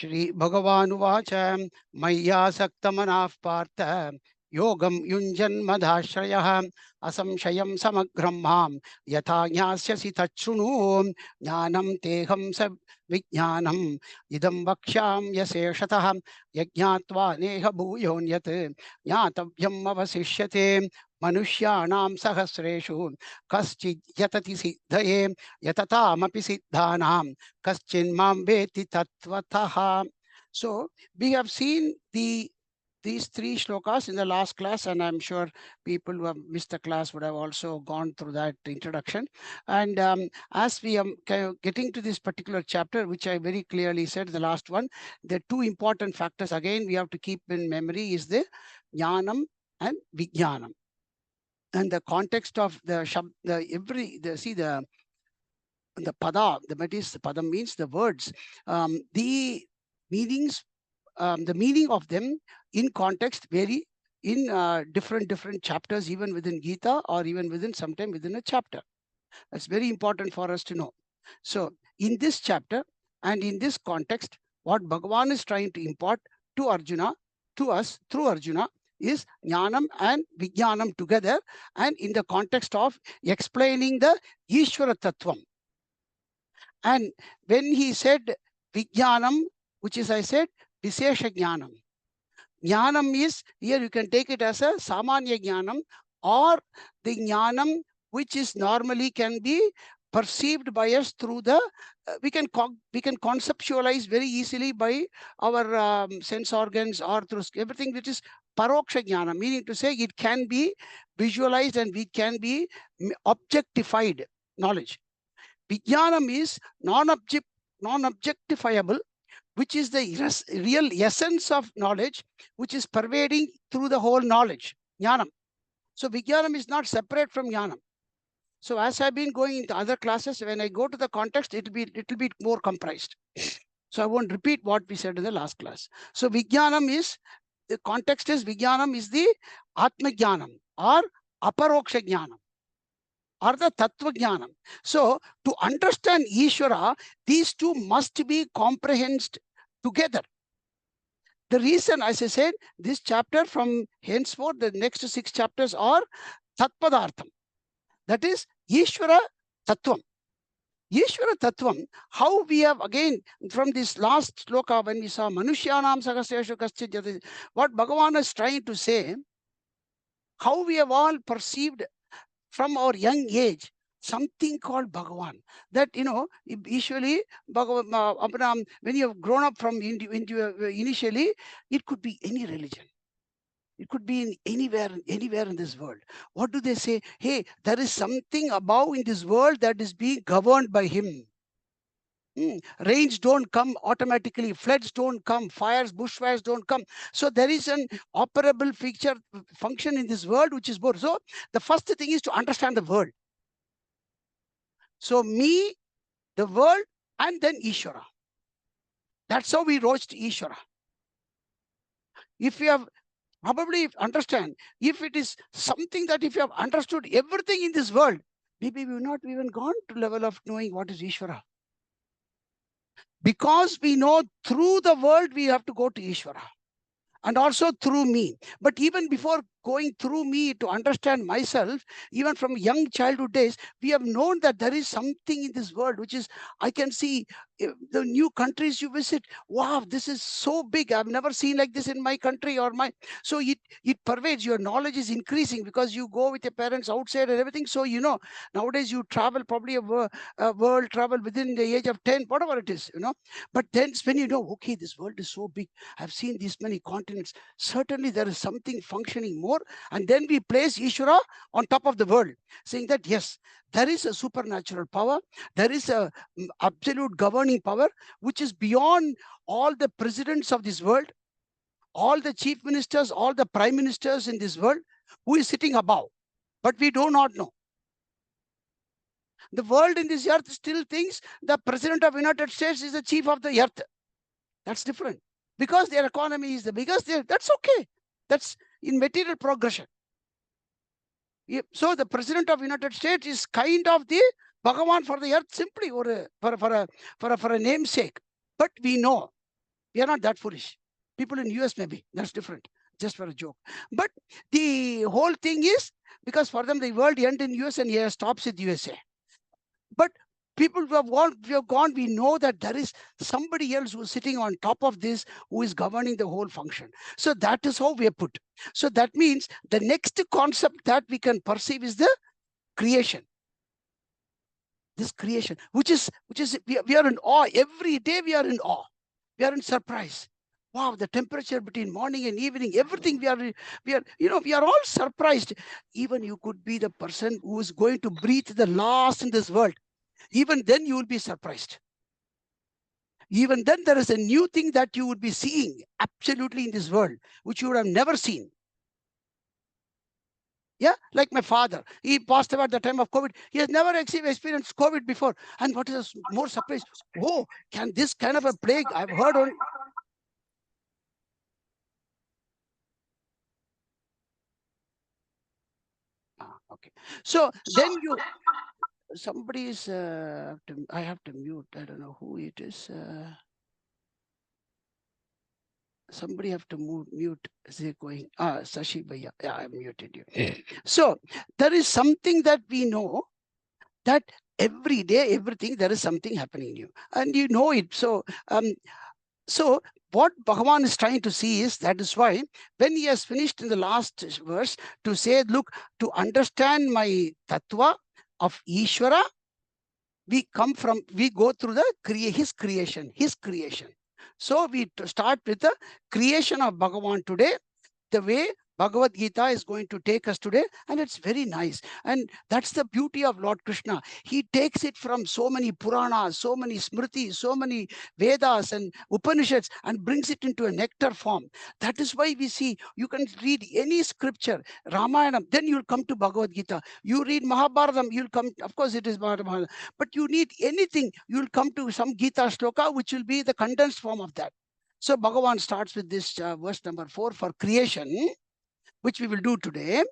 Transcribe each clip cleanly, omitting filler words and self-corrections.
Shri Bhagavanuvacham Maya Saktamanav Partha Yogam Yunjan Madhashrayah Asamshayam Samagraham Yatha Jnasyasi Tachunu Jnanam Teham Sab Vijnanam Idam Vaksham Yaseshatah Yajnatva Neha Bhuyonyat Jnatavyam Avasishyate Manushyanam Sahasreshu Kaschid Yatati Siddhaye Yatatamapi Siddhanam Kaschin Mam Veti Tattvataha. So we have seen these three shlokas in the last class, and I'm sure people who have missed the class would have also gone through that introduction. And as we are getting to this particular chapter, which I very clearly said, the last one, the two important factors again we have to keep in memory is the jnanam and vijnanam. And the context of the pada, the padam means the words, the meanings, the meaning of them in context vary in different chapters, even within Gita or even sometime within a chapter. That's very important for us to know. So in this chapter and in this context, what Bhagavan is trying to impart to Arjuna, to us through Arjuna, is jnanam and vijnanam together, and in the context of explaining the Ishvara Tattvam. And when he said vijnanam, which is, I said, Vishesha Jnanam. Jnanam is, here you can take it as a Samanya Jnanam, or the Jnanam which is normally can be perceived by us through the, we can conceptualize very easily by our sense organs, or through everything which is Paroksha Jnana, meaning to say it can be visualized and we can be objectified knowledge. Vijnanam is non-objectifiable, which is the real essence of knowledge, which is pervading through the whole knowledge, jnanam. So vijnanam is not separate from jnanam. So as I've been going into other classes, when I go to the context, it will be more comprised. So I won't repeat what we said in the last class. So vijnanam is, the context is, vijnanam is the atma jnanam or aparoksha jnanam, or the Tattva Jnanam. So to understand Ishvara, these two must be comprehended together. The reason, as I said, this chapter from henceforth, the next 6 chapters are Tatpadartham. That is Ishvara Tattvam. Ishvara Tattvam, how we have again from this last sloka when we saw Manushyanam Sahasreshu Kaschid, what Bhagavan is trying to say, how we have all perceived from our young age something called Bhagavan. That, usually Bhagavan, when you have grown up from initially, it could be any religion. It could be in anywhere in this world. What do they say? Hey, there is something above in this world that is being governed by him. Rains don't come automatically, floods don't come, bushfires don't come. So there is an operable function in this world which is both. So the first thing is to understand the world. So me, the world, and then Ishvara. That's how we reached Ishvara. If you have probably understand, if it is something that if you have understood everything in this world, maybe we have not even gone to level of knowing what is Ishvara. Because we know through the world, we have to go to Ishvara. And also through me. But even before going through me to understand myself, even from young childhood days, we have known that there is something in this world which is, I can see the new countries you visit. Wow, this is so big. I've never seen like this in my country or my. So it pervades. Your knowledge is increasing because you go with your parents outside and everything. So, nowadays you travel probably a world travel within the age of 10, whatever it is, But then when you know, okay, this world is so big. I've seen these many continents. Certainly there is something functioning more. And then we place Ishvara on top of the world, saying that, yes, there is a supernatural power. There is a absolute governing power, which is beyond all the presidents of this world, all the chief ministers, all the prime ministers in this world, who is sitting above. But we do not know. The world in this earth still thinks the president of the United States is the chief of the earth. That's different. Because their economy is the biggest, that's okay. That's in material progression. So the president of the United States is kind of the Bhagavan for the earth, simply or for a namesake. But we know We are not that foolish. People in US maybe, that's different, just for a joke. But the whole thing is, because for them the world ends in US and here stops with USA. But people who have gone, we know that there is somebody else who is sitting on top of this, who is governing the whole function. So that is how we are put. So that means the next concept that we can perceive is the creation. This creation, which is we are in awe. Every day we are in awe. We are in surprise. Wow, the temperature between morning and evening, everything we are all surprised. Even you could be the person who is going to breathe the last in this world. Even then you will be surprised. Even then there is a new thing that you would be seeing absolutely in this world, which you would have never seen. Yeah, like my father, he passed away at the time of COVID. He has never experienced COVID before. And what is more surprise? Oh, can this kind of a plague? I've heard on. Okay. So then somebody is, I have to mute. I don't know who it is. Somebody have to mute. Is it going? Sashi Bhaiya. Yeah, I muted you. So there is something that we know, that every day, everything, there is something happening new, and you know it. So what Bhagavan is trying to see is, that is why when he has finished in the last verse to say, look, to understand my tattva of Ishvara, we go through his creation. So we start with the creation of Bhagavan today, the way Bhagavad Gita is going to take us today, and it's very nice. And that's the beauty of Lord Krishna. He takes it from so many Puranas, so many Smritis, so many Vedas and Upanishads, and brings it into a nectar form. That is why we see, you can read any scripture, Ramayana, then you'll come to Bhagavad Gita. You read Mahabharatam, you'll come, of course it is Mahabharata, but you need anything, you'll come to some Gita shloka, which will be the condensed form of that. So Bhagavan starts with this verse number 4 for creation, which we will do today.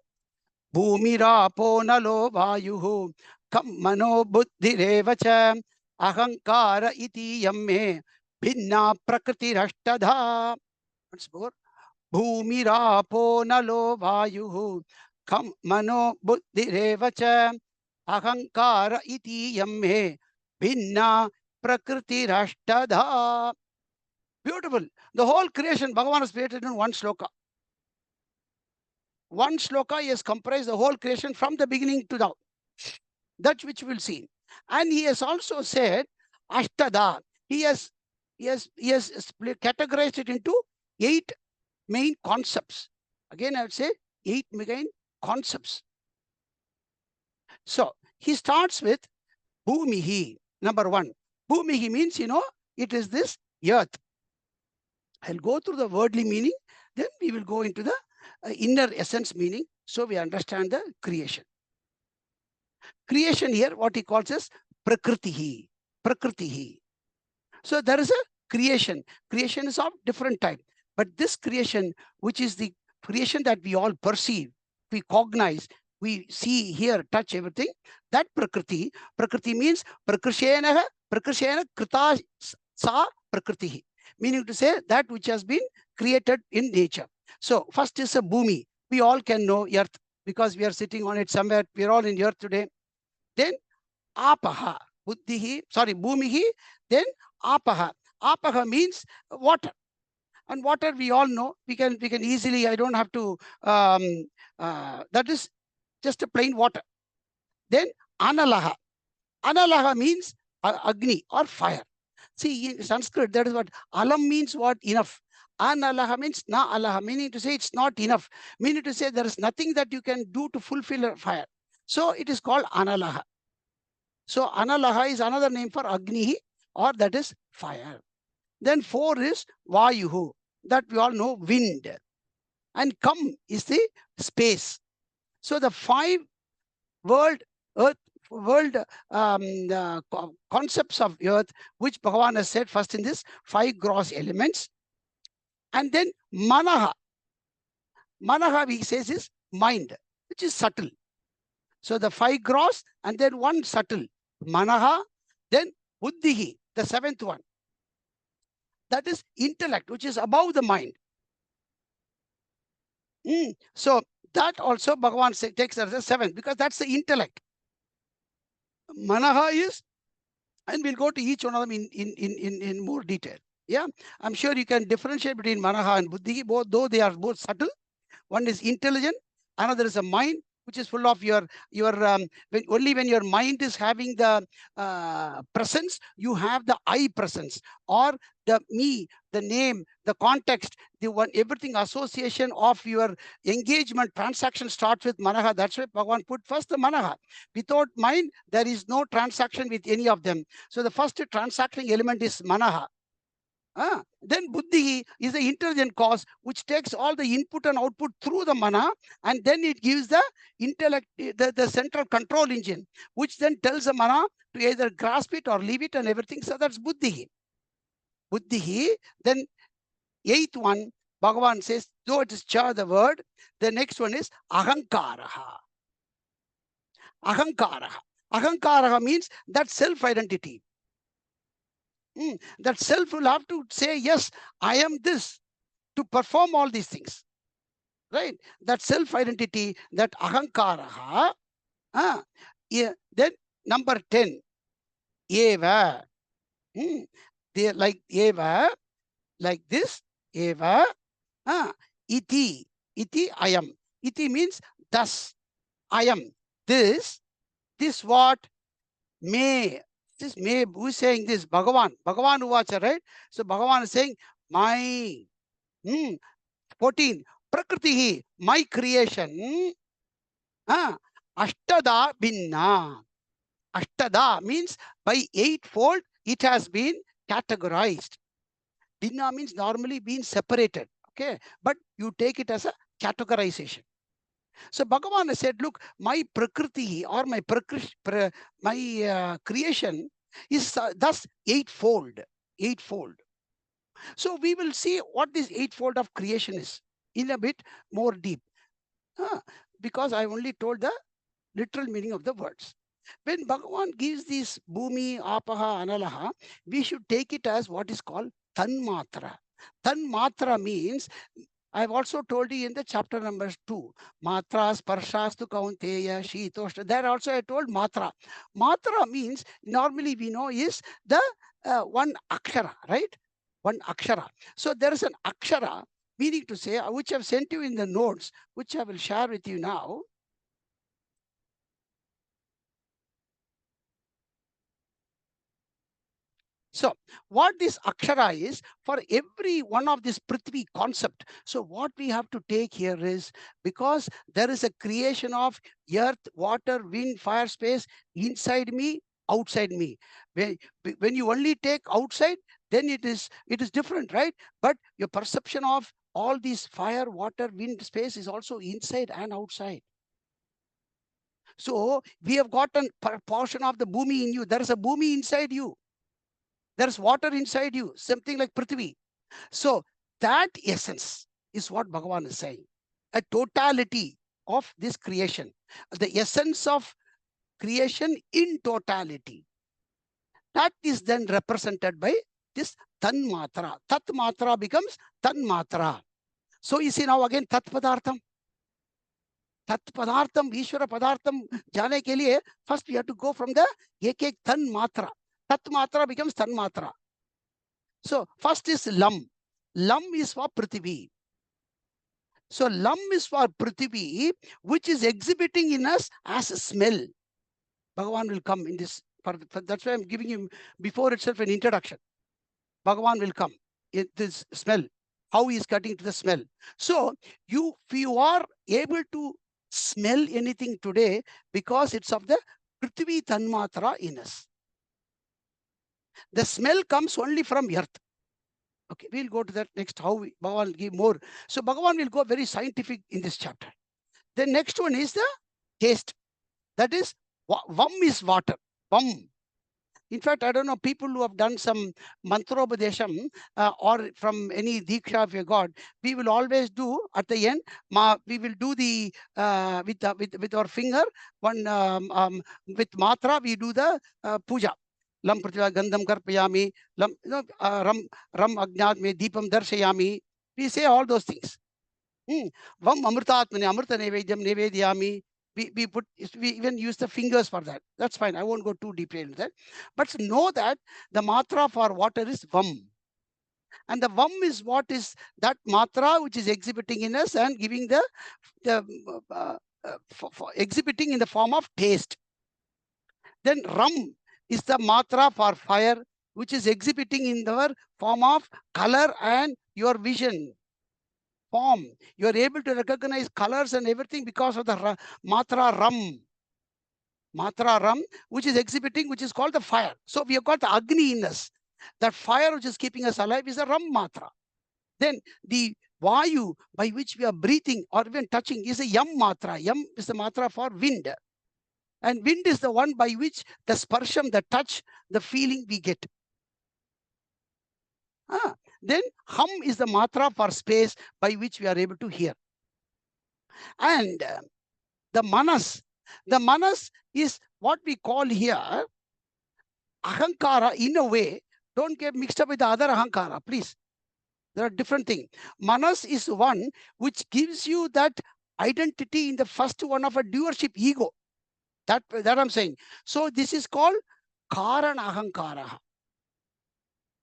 Bhumirapo nalo vayuhu kam mano buddhirevacha ahankara iti yamme bhinna prakriti rashtadha. Once more. Bhumirapo nalo vayuhu kam mano buddhirevacha ahankara iti yamme bhinna prakriti rashtadha. Beautiful. The whole creation, Bhagavan has created in one shloka. One shloka is comprised the whole creation from the beginning to now. That which we'll see. And he has also said Ashtada. He has categorized it into 8 main concepts. Again, I would say 8 main concepts. So he starts with Bhumihi, number 1. Bhumihi means, it is this earth. I'll go through the wordly meaning, then we will go into the inner essence meaning, so we understand the creation. Creation here, what he calls as Prakritihi. So there is a creation. Creation is of different type. But this creation, which is the creation that we all perceive, we cognize, we see, hear, touch, everything, that Prakriti means Prakrishena Krita Sa Prakritihi. Meaning to say that which has been created in nature. So first is a Bhumi. We all can know earth because we are sitting on it somewhere. We are all in earth today. Then Apaha, Bhumihi. Then Apaha. Apaha means water. And water we all know. We can easily, I don't have to, that is just a plain water. Then Analaha. Analaha means Agni or fire. See, in Sanskrit, that is what alam means. What? Enough. Analaha means na alaha, meaning to say it's not enough. Meaning to say there is nothing that you can do to fulfill a fire. So it is called analaha. So analaha is another name for Agni, or that is fire. Then 4 is Vayuhu, that we all know, wind. And Kam is the space. So the 5 world concepts of earth, which Bhagavan has said first in this 5 gross elements. And then Manaha. Manaha, he says, is mind, which is subtle. So the 5 gross and then 1 subtle. Manaha, then Buddhihi, the 7th one. That is intellect, which is above the mind. So that also Bhagavan takes as a seventh, because that's the intellect. Manaha is, and we'll go to each one of them in more detail. Yeah, I'm sure you can differentiate between Manaha and Buddhi, both, though they are both subtle. One is intelligent, another is a mind which is full of your only when your mind is having the presence, you have the I presence, or the me, the name, the context, the one, everything association of your engagement transaction starts with Manaha. That's why Bhagavan put first the Manaha. Without mind, there is no transaction with any of them. So the first transacting element is Manaha. Then Buddhi is the intelligent cause, which takes all the input and output through the mana, and then it gives the intellect, the central control engine, which then tells the mana to either grasp it or leave it and everything. So that's Buddhi. Buddhi. Then eighth one, Bhagavan says, though it is cha, the word, the next one is Ahankaraha. Ahankaraha. Ahankaraha means that self-identity. That self will have to say, yes, I am this, to perform all these things. Right? That self-identity, that ahankaraha. Yeah. Then number 10, eva. They like eva, like this, eva. Iti. Iti, I am. Iti means thus, I am. This what? May. This may, who is saying this? Bhagavan. Bhagavan Uvacha, right? So Bhagavan is saying, my. 14. Prakriti, my creation. Ashtada binna. Ashtada means by eightfold it has been categorized. Binna means normally being separated. Okay, but you take it as a categorization. So Bhagavan said, look, my prakriti or my creation is thus eightfold. Eightfold. So we will see what this eightfold of creation is in a bit more deep. Because I only told the literal meaning of the words. When Bhagavan gives this Bhumi, Apaha, Analaha, we should take it as what is called Tanmatra. Tanmatra means, I've also told you in the chapter number 2, Matras, Parshastu Kaunteya, Shitoshta. There also I told Matra. Matra means, normally we know, is the one Akshara, right? One Akshara. So there is an Akshara, meaning to say, which I've sent you in the notes, which I will share with you now. So what this Akshara is, for every one of this Prithvi concept. So what we have to take here is, because there is a creation of earth, water, wind, fire, space, inside me, outside me. When you only take outside, then it is different, right? But your perception of all these fire, water, wind, space is also inside and outside. So we have got a portion of the Bhumi in you. There is a Bhumi inside you. There's water inside you, something like Prithvi. So that essence is what Bhagavan is saying. A totality of this creation. The essence of creation in totality. That is then represented by this Tanmatra. Tatmatra becomes Tanmatra. So you see now again Tat Padartham. Tat Padartham, Ishvara Padartham, jane ke liye, first we have to go from the ek Tanmatra. Tat Matra becomes Tan Matra. So first is Lam. Lam is for Prithvi. So Lam is for Prithvi, which is exhibiting in us as a smell. Bhagavan will come in this. That's why I'm giving him before itself an introduction. Bhagavan will come in this smell. How he is cutting to the smell. So if you are able to smell anything today, because it's of the Prithvi Tanmatra in us. The smell comes only from earth. Okay, we'll go to that next, how Bhagavan will give more. So Bhagavan will go very scientific in this chapter. The next one is the taste. That is, Vam is water. Vam. In fact, I don't know, people who have done some mantrobadesham or from any diksha of your God, we will always do at the end, we will do the, with our finger, one with matra, we do the puja. lam prathiva gandham karpayami, lam, ram agnat me deepam darshayami. We say all those things. Vam amritatmani, amrita nevedyam nevedyami. We even use the fingers for that. That's fine. I won't go too deeply into that. But know that the matra for water is vam. And the vam is what is that matra which is exhibiting in us and giving the for exhibiting in the form of taste. Then ram is the matra for fire, which is exhibiting in the form of color and your vision. Form. You are able to recognize colors and everything because of the matra ram. Matra ram, which is exhibiting, which is called the fire. So we have got the agni in us. That fire which is keeping us alive is a ram matra. Then the vayu by which we are breathing or even touching is a yam matra. Yam is the matra for wind. And wind is the one by which the sparsham, the touch, the feeling we get. Then hum is the matra for space by which we are able to hear. And the manas is what we call here ahankara in a way. Don't get mixed up with the other ahankara, please. There are different things. Manas is one which gives you that identity in the first one of a doership ego. That I'm saying. So this is called karana ahankara.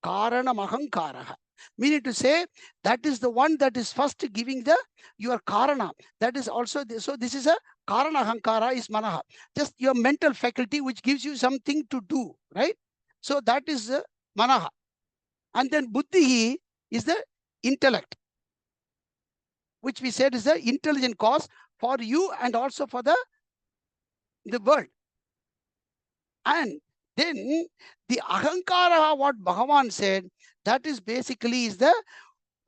Karanam ahankara. Meaning to say that is the one that is first giving the your karana. That is also so this is a karana ahankara is manaha. Just your mental faculty which gives you something to do, right? So that is manaha. And then buddhi is the intellect, which we said is the intelligent cause for you and also for the world. And then the ahankara, what Bhagavan said, that is basically is the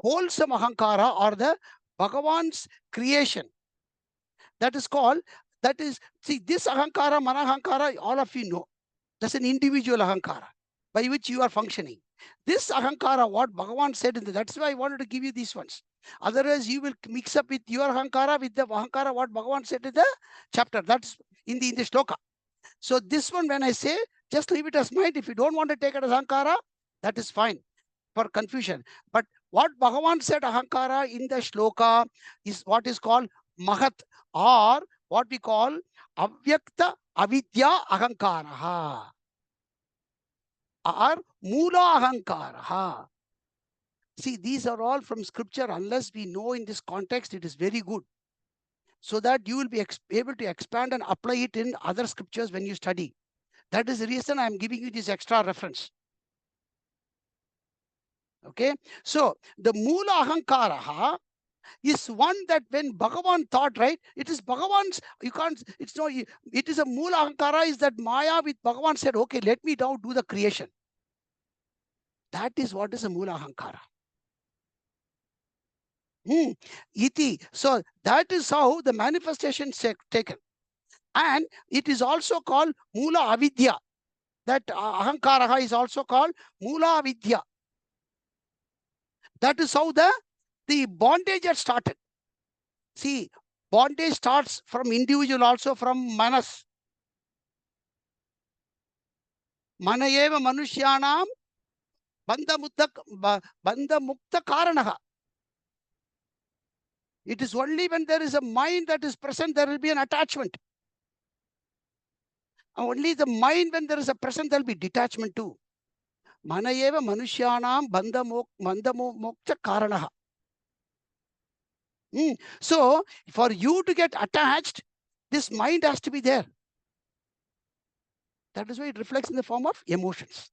wholesome ahankara or the Bhagavan's creation. That is called, that is, see, this ahankara, manahankara, all of you know. That's an individual ahankara by which you are functioning. This ahankara, what Bhagavan said, that's why I wanted to give you these ones. Otherwise, you will mix up with your ahankara with the ahankara, what Bhagavan said in the chapter. That's in the shloka. So this one, when I say, just leave it as mind. If you don't want to take it as ahankara, that is fine for confusion. But what Bhagavan said ahankara in the shloka is what is called mahat, or what we call avyakta avidya ahankara, or mula ahankara. See, these are all from scripture. Unless we know in this context, it is very good, so that you will be able to expand and apply it in other scriptures when you study. That is the reason I am giving you this extra reference. Okay, so the mula ahankara is one that when Bhagavan thought, right, it is Bhagavan's, you can't, it's no, it is a mula ahankara is that Maya with Bhagavan said, okay, let me now do the creation. That is what is a mula ahankara. Iti. So that is how the manifestation is taken. And it is also called mula avidya. That ahankara is also called mula avidya. That is how the bondage had started. See, bondage starts from individual, also from manas. Manayeva manushyanam bandha mukta karanaha. It is only when there is a mind that is present, there will be an attachment. Only the mind, when there is a present, there will be detachment too. Manayeva manushyanam bandha mukta karanaha. So, for you to get attached, this mind has to be there. That is why it reflects in the form of emotions.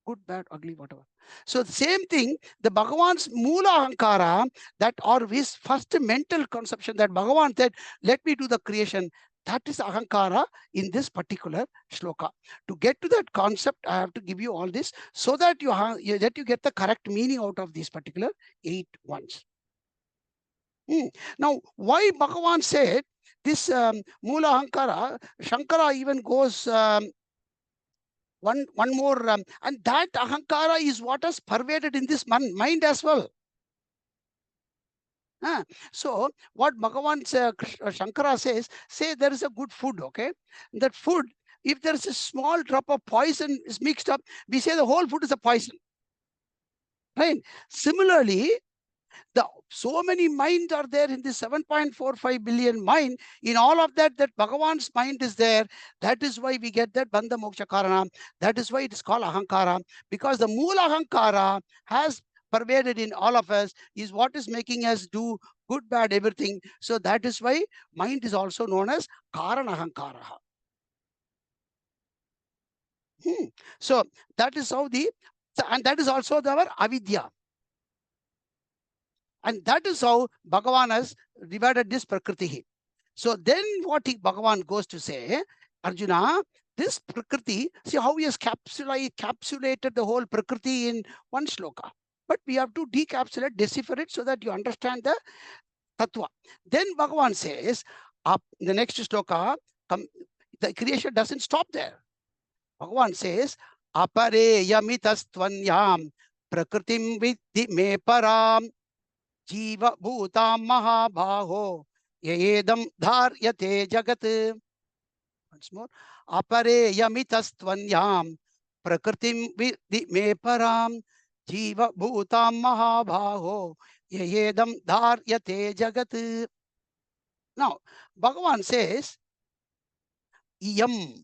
Good, bad, ugly, whatever. So the same thing, the Bhagavan's mula ahankara, that or his first mental conception that Bhagavan said, let me do the creation, that is ahankara in this particular shloka. To get to that concept, I have to give you all this so that you get the correct meaning out of these particular 8 ones. Now, why Bhagavan said this mula ahankara, Shankara even goes one more, and that ahankara is what is pervaded in this mind as well. So what Bhagavan Shankara says, say there is a good food, okay? That food, if there's a small drop of poison is mixed up, we say the whole food is a poison. Right? Similarly, so many minds are there in the 7.45 billion mind. In all of that Bhagavan's mind is there. That is why we get that Bandha Moksha Karana. That is why it is called Ahankara, because the Moola Ahankara has pervaded in all of us, is what is making us do good, bad, everything. So that is why mind is also known as Karana Ahankara. So that is how and that is also our avidya. And that is how Bhagavan has divided this Prakriti. So then what Bhagavan goes to say, Arjuna, this Prakriti, see how he has capsulated the whole Prakriti in one shloka. But we have to decapsulate, decipher it so that you understand the Tattva. Then Bhagavan says, in the next shloka, the creation doesn't stop there. Bhagavan says, Apare yamitastvanyam prakritim vidhi me param Jiva bhutam mahabhaho yedam dharyate jagat. Once more. Apare yamitastvanyam prakritim vidhi me param Jiva bhutam mahabhaho yedam dharyate jagat. Now, Bhagavan says, iyam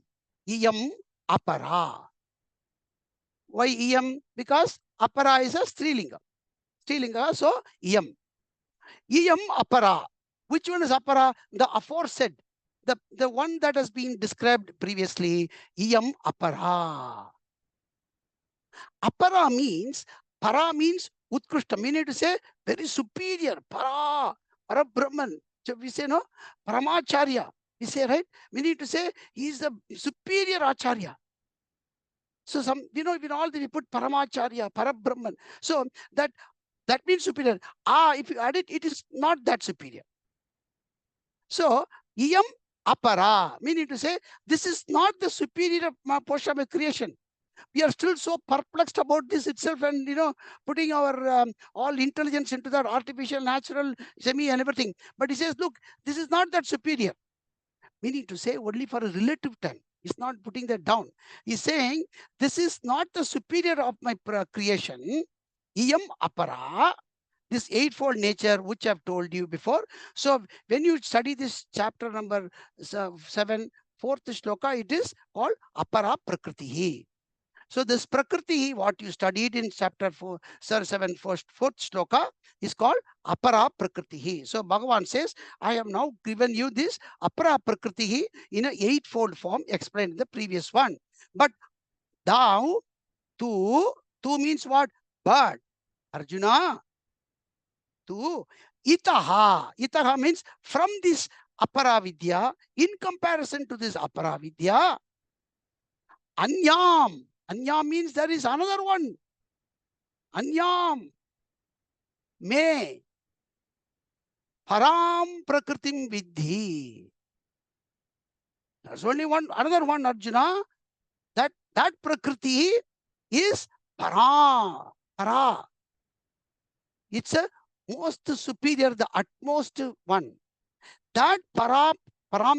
apara. Why iyam? Because apara is a strilinga. So iyam apara. Which one is apara? The aforesaid, the one that has been described previously. Iyam apara. Apara means, para means utkrishta, meaning to say very superior. Para Brahman. So we say no, Paramacharya. We say, right? We need to say he is the superior acharya. So in all we put Paramacharya, Parabrahman. So that means superior. If you add it, it is not that superior. So iyam apara, meaning to say this is not the superior portion of creation. We are still so perplexed about this itself, and putting our all intelligence into that artificial, natural, semi, and everything. But he says, look, this is not that superior. Meaning to say only for a relative time. He's not putting that down. He's saying this is not the superior of my creation. Iyam apara, this eightfold nature which I've told you before. So when you study this chapter number 7, fourth shloka, it is called apara prakriti. So this prakriti, what you studied in chapter 7, fourth shloka, is called apara prakriti. So Bhagavan says, I have now given you this apara prakriti in an eightfold form explained in the previous one. But thou, tu means what? But Arjuna, tu itaha means from this apara vidya, in comparison to this apara vidya, anyam means there is another one. Anyam me param prakritim vidhi. There's only another one, Arjuna. That prakriti is para. It's a most superior, the utmost one. That param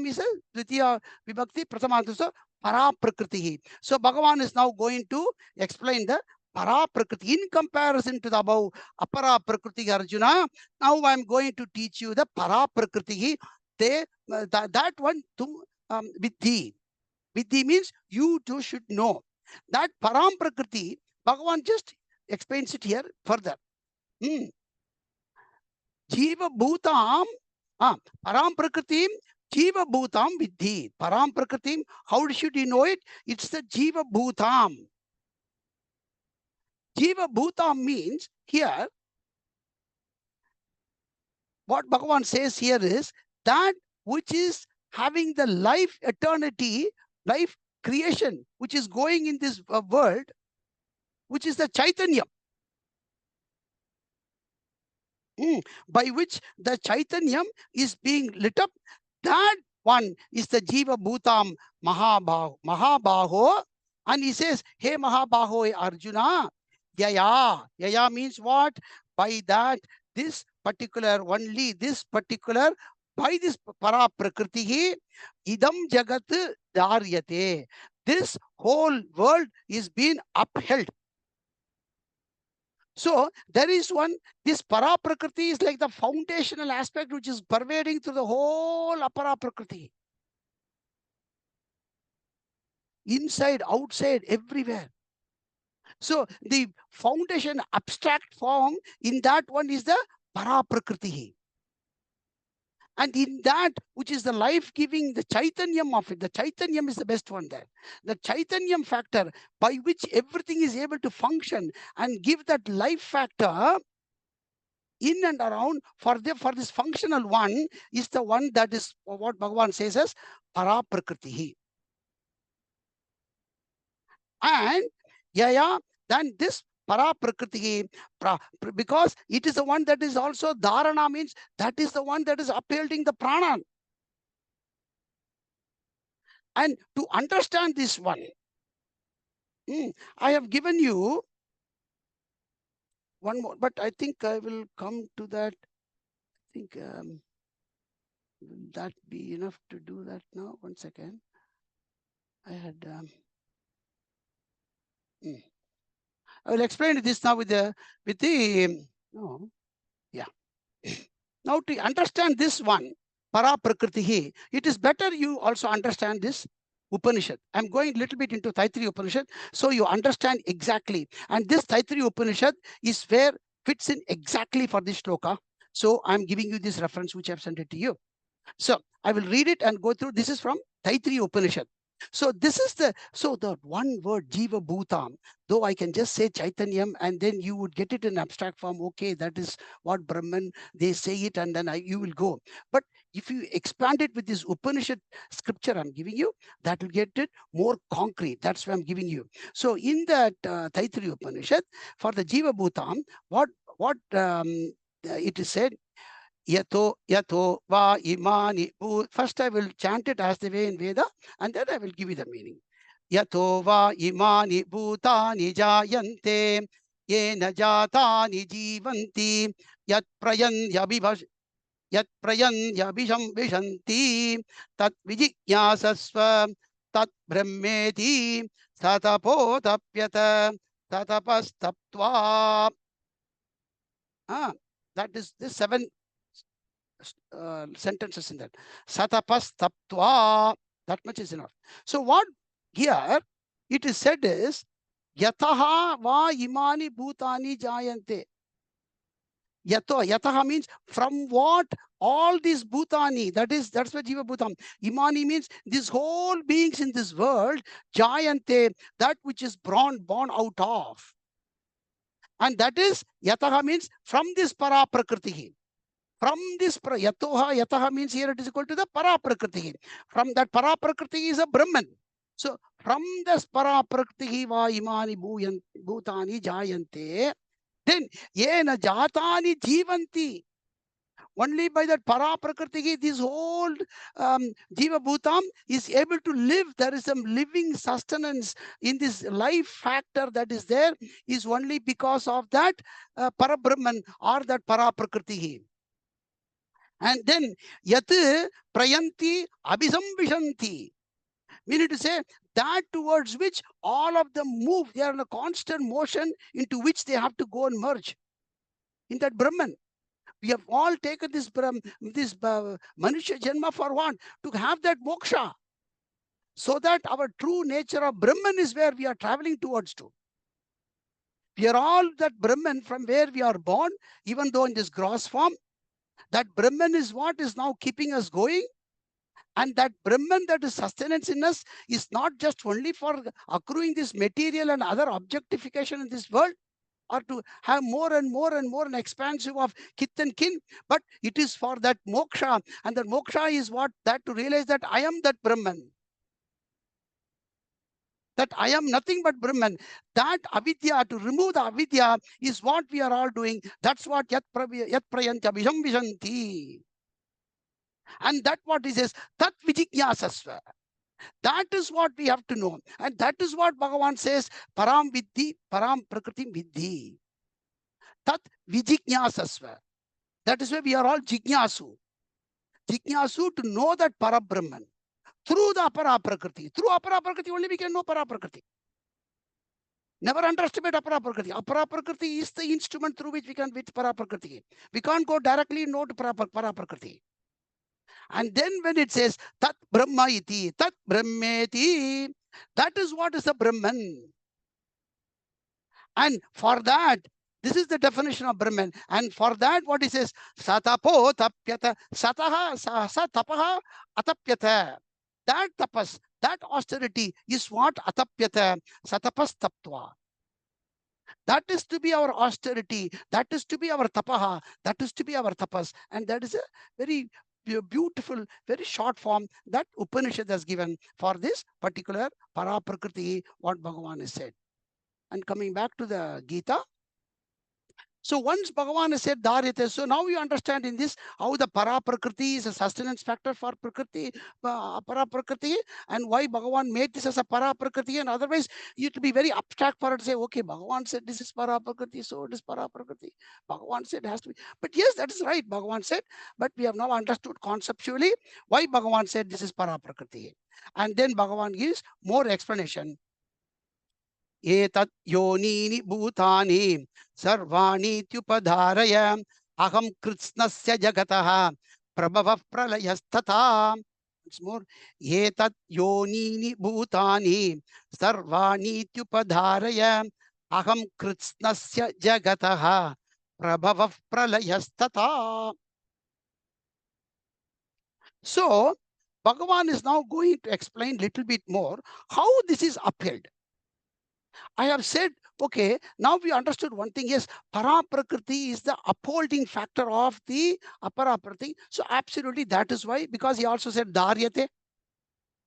is a Dvitiya Vibhakti Prathama. So para prakriti. So Bhagavan is now going to explain the para prakriti in comparison to the above apara prakriti, Arjuna. Now I am going to teach you the para prakriti. That one to vidhi. Vidhi means you too should know. That param prakriti, Bhagavan just explains it here further. Jiva bhutam, param prakriti, jiva bhutam vidhi. Param prakriti, how should you know it? It's the jiva bhutam. Jiva bhutam means here, what Bhagavan says here is that which is having the life, eternity, life creation, which is going in this world, which is the Chaitanya. By which the Chaitanyam is being lit up. That one is the Jiva Bhutam Mahabaho. And he says, hey Mahabaho, Arjuna, Yaya means what? By that, this particular by this para prakritihi, idam jagat dharyate. This whole world is being upheld. So there is one, this para prakriti is like the foundational aspect which is pervading through the whole apara prakriti. Inside, outside, everywhere. So the foundation abstract form in that one is the para prakriti. And in that, which is the life-giving, the chaitanyam of it, the chaitanyam is the best one there. The chaitanyam factor by which everything is able to function and give that life factor in and around for this functional one is the one that is what Bhagavan says as para prakriti. And then this para prakriti, because it is the one that is also dharana, means that is the one that is upholding the prana. And to understand this one, I have given you one more, but I think I will come to that. I think will that be enough to do that now? 1 second. I had I will explain this now with the no, yeah. Now to understand this one, para prakritihi, it is better you also understand this Upanishad. I'm going a little bit into Taittiriya Upanishad, so you understand exactly. And this Taittiriya Upanishad is where fits in exactly for this shloka. So I'm giving you this reference which I've sent it to you. So I will read it and go through. This is from Taittiriya Upanishad. So this is the one word Jiva Bhutam, though I can just say Chaitanyam and then you would get it in abstract form. Okay, that is what Brahman, they say it and then you will go. But if you expand it with this Upanishad scripture I'm giving you, that will get it more concrete. That's what I'm giving you. So in that Taittiriya Upanishad, for the Jiva Bhutam, what it is said, yato va imani. First I will chant it as the way in Veda and then I will give you the meaning. Yato va imani bhutani jayante yena jatani jivanti yat prayanyabhisham vishanti tat vijigyasasva tat brahmeti satapotapyata tatapastaptva. That is the 7 sentences in that. Satapastaptva, that much is enough. So what here it is said is yataha va imani bhutani jayante. Yataha means from what all these bhutani, that's what Jiva Bhutam. Imani means these whole beings in this world, jayante, that which is born out of. And that is yataha means from this para prakriti. From this yataha means here it is equal to the para prakriti. From that para prakriti is a Brahman. So from this para prakriti va imani bhutani jayante, then yena jatani jivanti. Only by that para prakriti, this whole jiva bhutam is able to live. There is some living sustenance in this life factor that is there, is only because of that para Brahman or that para prakriti. And then yat prayanti abhisambhishanti, meaning to say that towards which all of them move. They are in a constant motion into which they have to go and merge in that Brahman. We have all taken this Manusha Janma for what? To have that moksha. So that our true nature of Brahman is where we are traveling towards to. We are all that Brahman from where we are born, even though in this gross form. That Brahman is what is now keeping us going. And that Brahman that is sustenance in us is not just only for accruing this material and other objectification in this world, or to have more and more and more an expansive of kith and kin, but it is for that moksha. And that moksha is what? That to realize that I am that Brahman. That I am nothing but Brahman. That avidya, to remove the avidya, is what we are all doing. That's what yat prayantya visham vishanti. And that what he says, tat vijigyasasva. That is what we have to know. And that is what Bhagavan says, param vidhi, param prakriti vidhi. Tat vijigyasasva. That is why we are all jignasu. Jignasu, to know that Parabrahman through the Apara Prakriti. Through Apara Prakriti only we can know Para Prakriti. Never underestimate Apara Prakriti. Apara Prakriti is the instrument through which we can reach Para Prakriti. We can't go directly know to Para Prakriti. And then when it says Tat Brahma iti, Tat Brahmeti, that is what is the Brahman. And for that, this is the definition of Brahman. And for that, what he says, Satapo tapyata, Sataha, Sa tapaha, atapyata. That tapas, that austerity is what atapyata, Satapas taptva. That is to be our austerity. That is to be our tapaha. That is to be our tapas. And that is a very beautiful, very short form that Upanishad has given for this particular Paraprakriti, what Bhagavan has said. And coming back to the Gita. So once Bhagavan has said Dharyate, so now you understand in this how the Para Prakriti is a sustenance factor for Prakriti, Para Prakriti, and why Bhagavan made this as a Para Prakriti, and otherwise it will be very abstract for it to say, okay, Bhagavan said this is Para Prakriti, so it is Para Prakriti. Bhagavan said it has to be. But yes, that is right, Bhagavan said, but we have now understood conceptually why Bhagavan said this is Para Prakriti. And then Bhagavan gives more explanation. एतत् योनीनि भूतानि सर्वाणीत्युपधारय अहं कृत्स्नस्य जगतः प्रभवः प्रलयस्तथा. Once more, एतत् योनीनि भूतानि सर्वाणीत्युपधारय अहं कृत्स्नस्य जगतः प्रभवः प्रलयस्तथा. So Bhagavan is now going to explain little bit more how this is upheld. I have said, okay, now we understood one thing. Yes, Para Prakriti is the upholding factor of the Apara Prakriti. So absolutely that is why, because he also said Dharyate.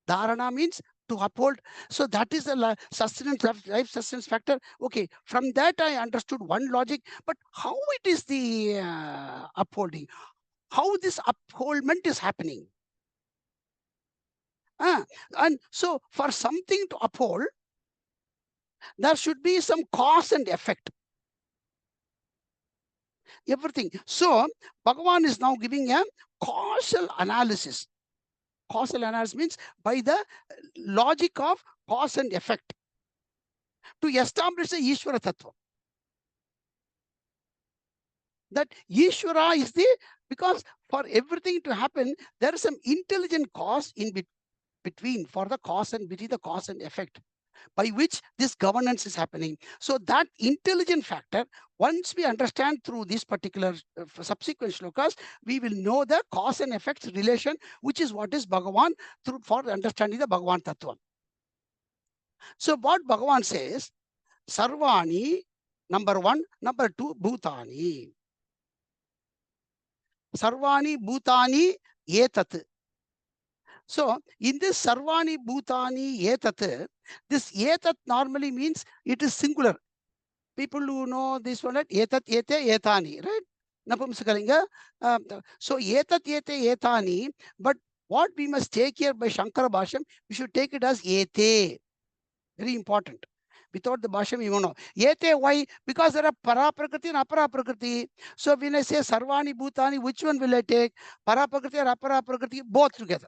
Dharana means to uphold. So that is the sustenance, life sustenance factor. Okay, from that I understood one logic. But how it is the upholding? How this upholdment is happening? And so for something to uphold, there should be some cause and effect. Everything. So Bhagavan is now giving a causal analysis. Causal analysis means by the logic of cause and effect to establish the Ishvara Tattva. That Ishvara is the, because for everything to happen, there is some intelligent cause in between for the cause and between the cause and effect, by which this governance is happening. So that intelligent factor, once we understand through this particular subsequent shlokas, we will know the cause and effects relation, which is what is Bhagavan through for understanding the Bhagavan Tattva. So what Bhagavan says, Sarvani, number one, number two, Bhutani. Sarvani Bhutani Etat. So in this Sarvani Bhutani Etat, this Etat normally means it is singular. People who know this one, etat ete etani, right? Napumsakalinga. So etat ete etani, but what we must take here by Shankara Bhashyam, we should take it as ete. Very important. Without the Bhashyam, you won't know. Ete, why? Because there are Para Prakriti and Apara Prakriti. So when I say Sarvani Bhutani, which one will I take? Para Prakriti or Apara Prakriti? Both together.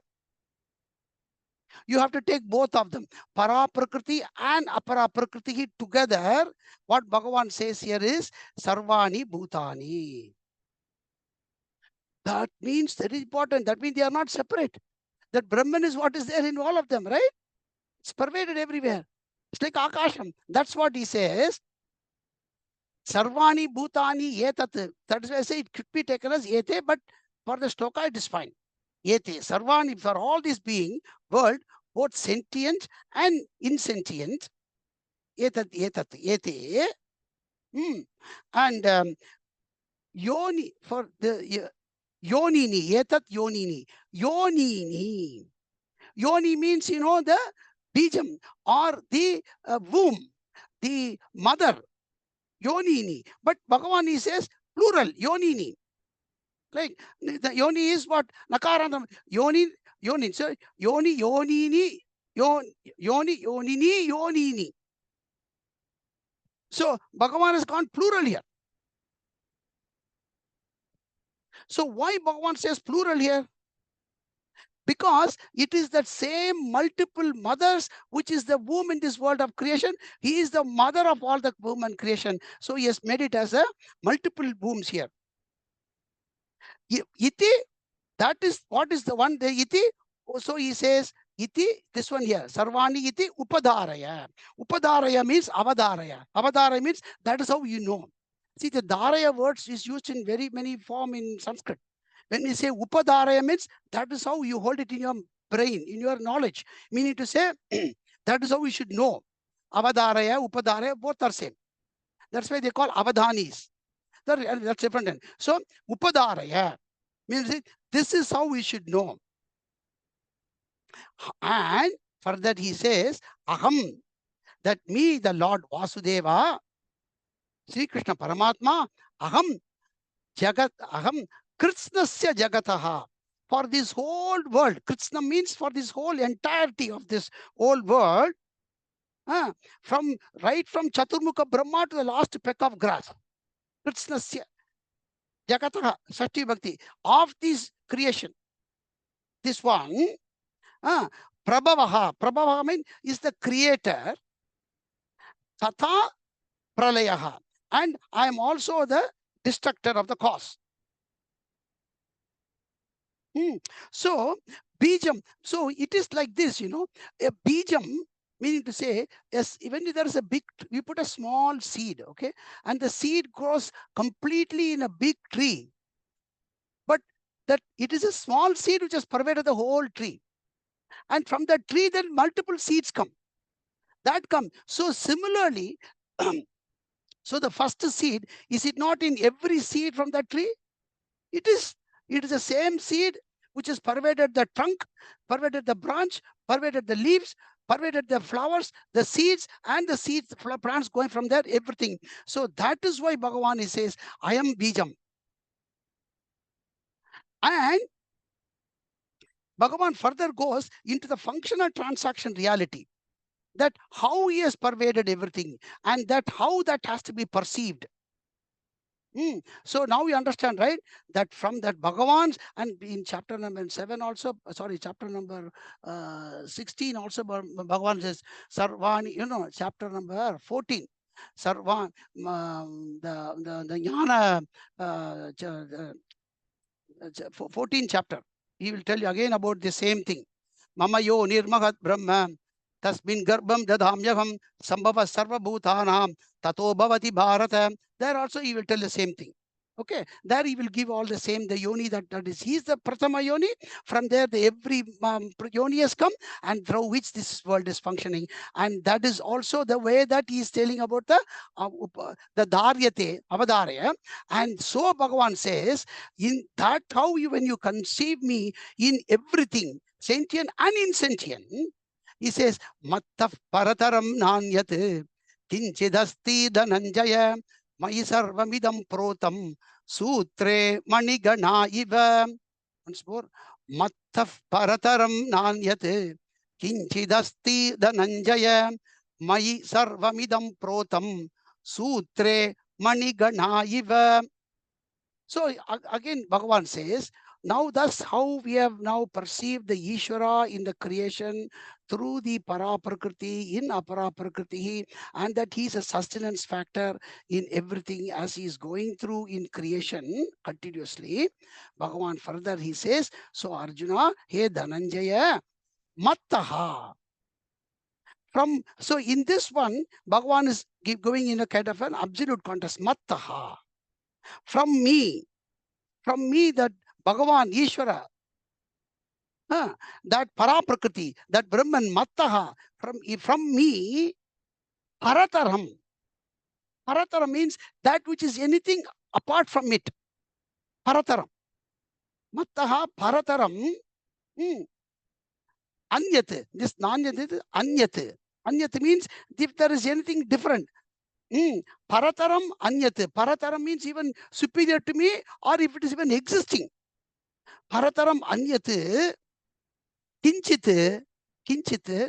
You have to take both of them, Para Prakriti and Apara Prakriti together. What Bhagavan says here is Sarvani Bhutani. That means that is important. That means they are not separate. That Brahman is what is there in all of them, right? It's pervaded everywhere. It's like Akasham. That's what he says. Sarvani Bhutani Etat. That is why I say it could be taken as Ete, but for the shloka it is fine. Ete, Sarvani, for all this being, world, both sentient and insentient. Etat, ete. And yoni, for the yonini, etat yonini. Yonini. Yoni means, you know, the bijam or the womb, the mother. Yonini. But Bhagavan, he says plural, yonini. Like the yoni is what? Nakarandam. Yoni. So yoni, yonini, yoni, yonini, yonini. So Bhagavan has gone plural here. So why Bhagavan says plural here? Because it is that same multiple mothers which is the womb in this world of creation. He is the mother of all the womb and creation. So he has made it as a multiple wombs here. Iti, that is what is the one, the iti. So he says iti, this one here, sarvani iti upadaraya. Upadaraya means avadaraya. Avadaraya means that is how you know. See, the daraya words is used in very many form in Sanskrit. When we say upadaraya means that is how you hold it in your brain, in your knowledge. Meaning to say that is how we should know. Avadaraya, upadaraya, both are same. That's why they call avadhanis. That's different. So upadaraya means this is how we should know. And for that he says, aham, that me, the Lord Vasudeva, Sri Krishna Paramatma, aham jagat, aham kritsnasya jagataha. For this whole world, kritsna means for this whole entirety of this whole world, from right from Chaturmukha Brahma to the last peck of grass. Kritsnasya jagataha, Shashti Bhakti, of this creation. This one, Prabhavaha. Prabhavaha means is the creator. Tata pralayaha. And I am also the destructor of the cause. So, bijam. So it is like this, you know, a bijam, meaning to say, yes, even if there is a big, we put a small seed, okay, and the seed grows completely in a big tree. But that it is a small seed which has pervaded the whole tree. And from the tree, then multiple seeds come. That come. So similarly, so the first seed, is it not in every seed from that tree? It is the same seed which has pervaded the trunk, pervaded the branch, pervaded the leaves, pervaded the flowers, the seeds, and the seeds, plants going from there, everything. So that is why Bhagavan, he says, I am Bijam. And Bhagavan further goes into the functional transaction reality, that how he has pervaded everything, and that how that has to be perceived. So now we understand, right? That from that Bhagavan's, and in chapter number 7 also, sorry, chapter number 16 also, Bhagavan says, Sarvani, you know, chapter number 14, Sarvan, the Jnana, 14 chapter, he will tell you again about the same thing. Mama yo nirmahat brahma tasmin garbham dadhamyaham sambhava sarva bhutanam tato bhavati bharata. There also he will tell the same thing. Okay, there he will give all the same, the yoni that is, he is the prathama yoni. From there, the every yoni has come, and through which this world is functioning. And that is also the way that he is telling about the dharyate, avadaraya. And so Bhagavan says, in that how you, when you conceive me in everything, sentient and insentient, he says, mattaf parataram nanyat kinchidasti dhananjaya Mayi sarvamidam protam sutre manigana iva. Once more. Mattaf parataram nanyate kinchidasti dhananjaya Mayi sarvamidam protam sutre manigana iva. So again, Bhagavan says, now that's how we have now perceived the Ishvara in the creation through the Paraprakriti, in Aparaprakriti, and that he is a sustenance factor in everything as he is going through in creation continuously. Bhagavan further he says, so Arjuna, hey Dhananjaya, Mattaha. So in this one, Bhagavan is going in a kind of an absolute context, Mattaha. From me, that Bhagavan, Ishvara, that Paraprakriti, that Brahman, Mattaha, from me, Parataram. Parataram means that which is anything apart from it. Parataram. Mattaha, Parataram, Anyat. This Nanyat is Anyat. Anyat means if there is anything different. Parataram, Anyat. Parataram means even superior to me, or if it is even existing. Parataram, Anyat. Kinchit,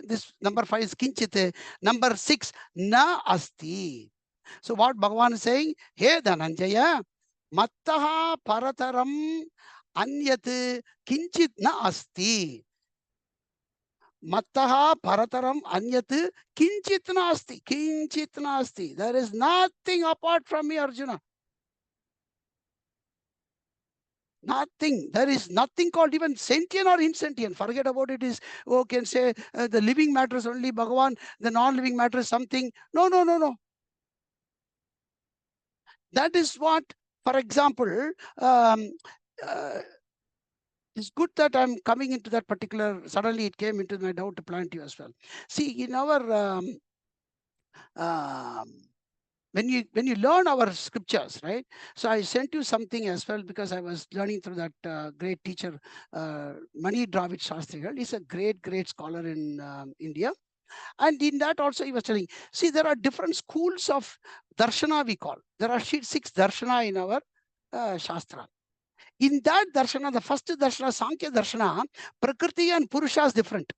this number 5 is kinchit. Number 6, na asti. So what Bhagavan is saying, hey Dhananjaya, mattaha parataram anyat kinchit na asti. Mattaha parataram anyat kinchit nasti. Kinchit nasti. There is nothing apart from me, Arjuna. Nothing. There is nothing called even sentient or insentient. Forget about it. Is can say the living matter is only Bhagavan, the non-living matter is something. No, no, no, no. That is what, for example, it's good that I'm coming into that particular. Suddenly, it came into my doubt to plant you as well. See, in our um, when you learn our scriptures, right? So I sent you something as well because I was learning through that great teacher, Mani Dravid Shastrigal. He's a great scholar in India, and in that also he was telling. See, there are different schools of darshana. We call there are 6 darshana in our shastra. In that darshana, the first darshana, Sankhya darshana, Prakriti and Purusha is different.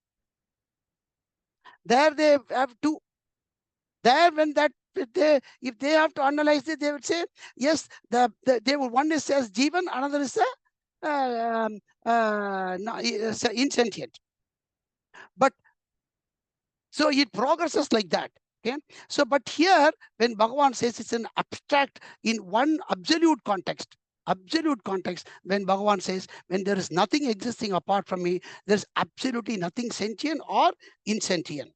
There they have to. There, when that if they have to analyze it, they would say yes. They would, one is as Jivan, another is insentient. But so it progresses like that. Okay. So, but here when Bhagavan says it's an abstract in one absolute context. Absolute context, when Bhagavan says, when there is nothing existing apart from me, there's absolutely nothing sentient or insentient.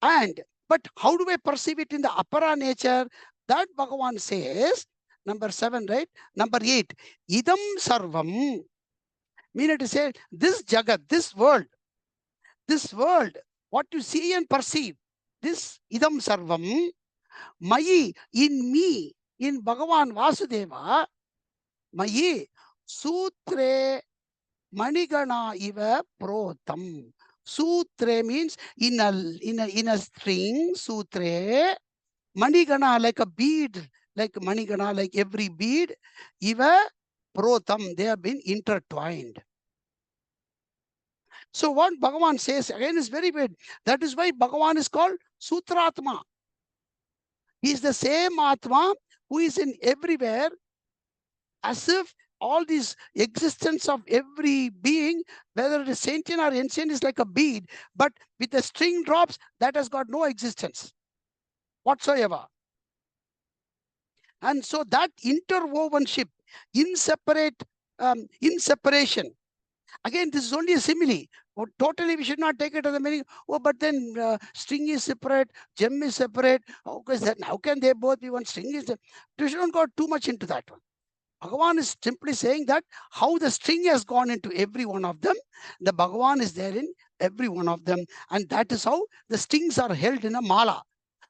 And but how do I perceive it in the apara nature? That Bhagavan says, number 7, right? Number 8, idam sarvam. Meaning to say, this jagat, this world, what you see and perceive, this idam sarvam, mayi, in me, in Bhagavan Vasudeva, mayi, sutre manigana iva protam. Sutre means in a string, sutre, manigana like a bead, like manigana, like every bead, iva protam, they have been intertwined. So what Bhagavan says again is very good. That is why Bhagavan is called Sutratma. He is the same Atma who is in everywhere, as if all this existence of every being, whether it is sentient or insentient, is like a bead, but with the string drops, that has got no existence whatsoever. And so that interwovenship, inseparation. Again, this is only a simile. Oh, totally, we should not take it as a meaning. Oh, but then string is separate, gem is separate. How can they both be one? String is. We shouldn't go too much into that one. Bhagavan is simply saying that how the string has gone into every one of them, the Bhagavan is there in every one of them. And that is how the strings are held in a mala.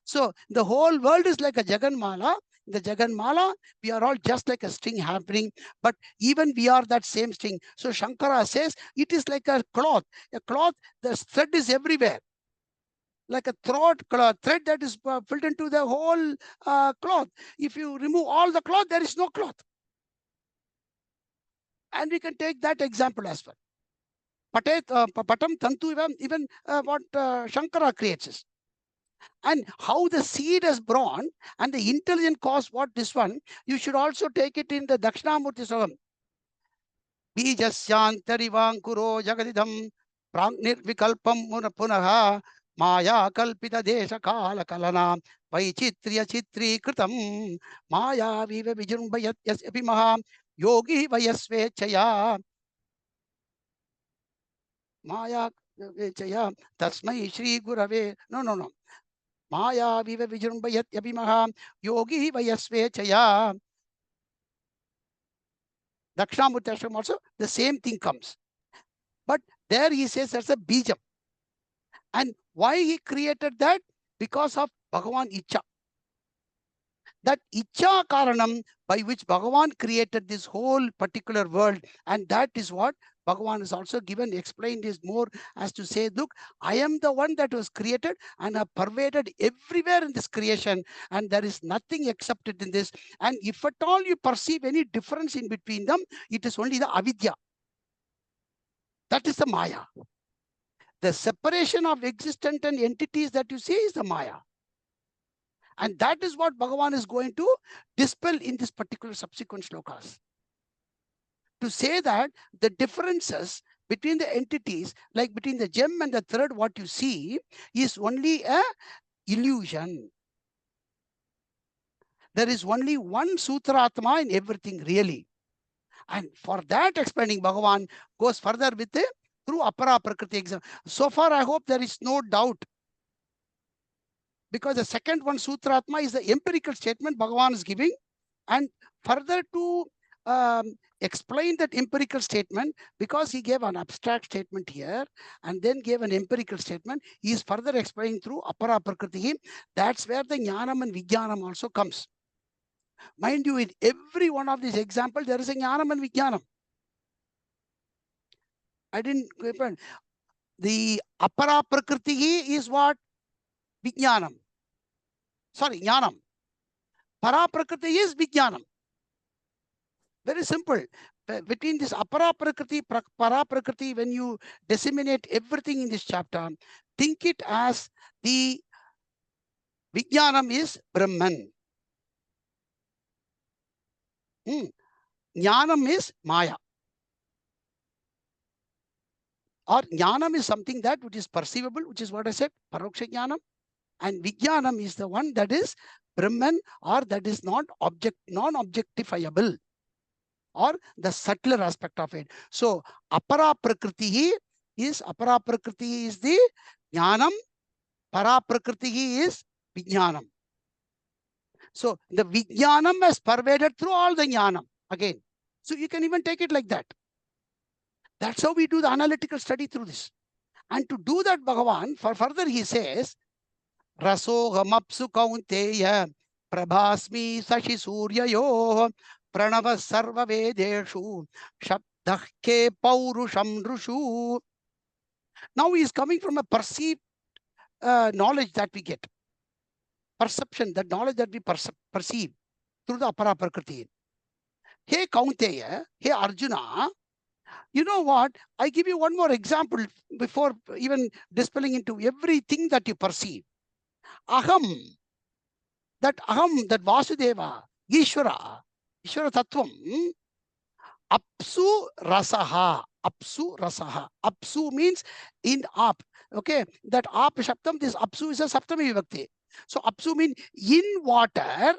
So the whole world is like a Jagan mala. In the Jagan mala, we are all just like a string happening, but even we are that same string. So Shankara says it is like a cloth. A cloth, the thread is everywhere. Like a thread that is filled into the whole cloth. If you remove all the cloth, there is no cloth. And we can take that example as well. Patam Tantu, even what Shankara creates is. And how the seed has born and the intelligent cause, what this one, you should also take it in the Dakshinamurti Sogam. Bijasyantarivangkuro jagadidam prangnirbvikalpam punaha maya kalpita desha kala kalana vaichitriya chitri kritam maya viva vijrumbayat yasyapi maha yogi vayasvechaya maya vechaya tasmai shri gurave. No. Maya viva vijrumbayat yapi maha yogi vayasvechaya. Dakshinamurti Ashram also, the same thing comes. But there he says that's a bijam. And why he created that? Because of Bhagavan Icha. That Icha Karanam by which Bhagavan created this whole particular world. And that is what Bhagavan is also given, explained is more as to say, look, I am the one that was created and have pervaded everywhere in this creation. And there is nothing accepted in this. And if at all you perceive any difference in between them, it is only the avidya. That is the Maya. The separation of existent and entities that you see is the Maya. And that is what Bhagavan is going to dispel in this particular subsequent shlokas. to say that the differences between the entities, like between the gem and the thread, what you see is only a illusion. There is only one Sutratma in everything, really. And for that explaining, Bhagavan goes further with the through Apara Prakriti example. So far, I hope there is no doubt. Because the second one, Sutratma, is the empirical statement Bhagavan is giving. And further to explain that empirical statement, because he gave an abstract statement here and then gave an empirical statement, he is further explaining through Apara Prakriti. That's where the Jnanam and Vijnanam also comes. Mind you, in every one of these examples, there is a Jnanam and Vijnanam. I didn't. The Apara Prakriti is what? Vijnanam. Sorry, Jnanam. Para Prakriti is Vijnanam. Very simple. Between this Apara Prakriti, Para Prakriti, when you disseminate everything in this chapter, think it as the Vijnanam is Brahman. Jnanam is Maya. Or Jnanam is something that which is perceivable, which is what I said, Paroksha Jnanam. And Vijnanam is the one that is Brahman, or that is non-objectifiable, or the subtler aspect of it. So Apara Prakriti is the Jnanam, Para Prakriti is Vijnanam. So the Vijnanam has pervaded through all the Jnanam again. So you can even take it like that. That's how we do the analytical study through this. And to do that, Bhagavan, for further he says, Rasohamapsu kaunteya prabhasmi sashi suryayo pranava sarva vedeshu shabdahke paurusham rushu. Now he is coming from a perceived knowledge that we get. Perception, that knowledge that we perceive through the Apara Prakriti. Hey Kaunteya, hey Arjuna, you know what? I give you one more example before even dispelling into everything that you perceive. Aham, that Vasudeva, Ishvara Tattvam, Apsu Rasaha. Apsu means in up. Okay, that up Shaptam, this Apsu is a Saptami Vibhakti. So Apsu means in water,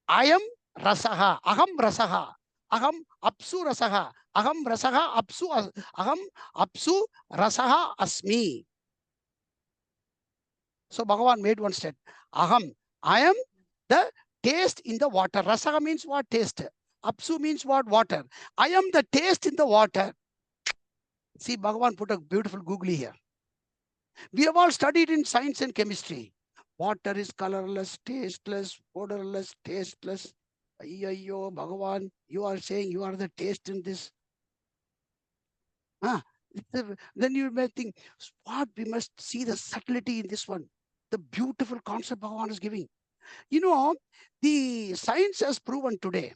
I am Rasaha, Aham Rasaha, Aham Apsu Rasaha, Aham Rasaha, Aham Apsu Rasaha Asmi. So Bhagavan made one step. Aham, I am the taste in the water. Rasaha means what? Taste. Apsu means what? Water. I am the taste in the water. See, Bhagavan put a beautiful googly here. We have all studied in science and chemistry. Water is colorless, tasteless, odorless, tasteless. Ayyo, Bhagavan, you are saying you are the taste in this. Then you may think, what? We must see the subtlety in this one. The beautiful concept Bhagavan is giving. You know, the science has proven today,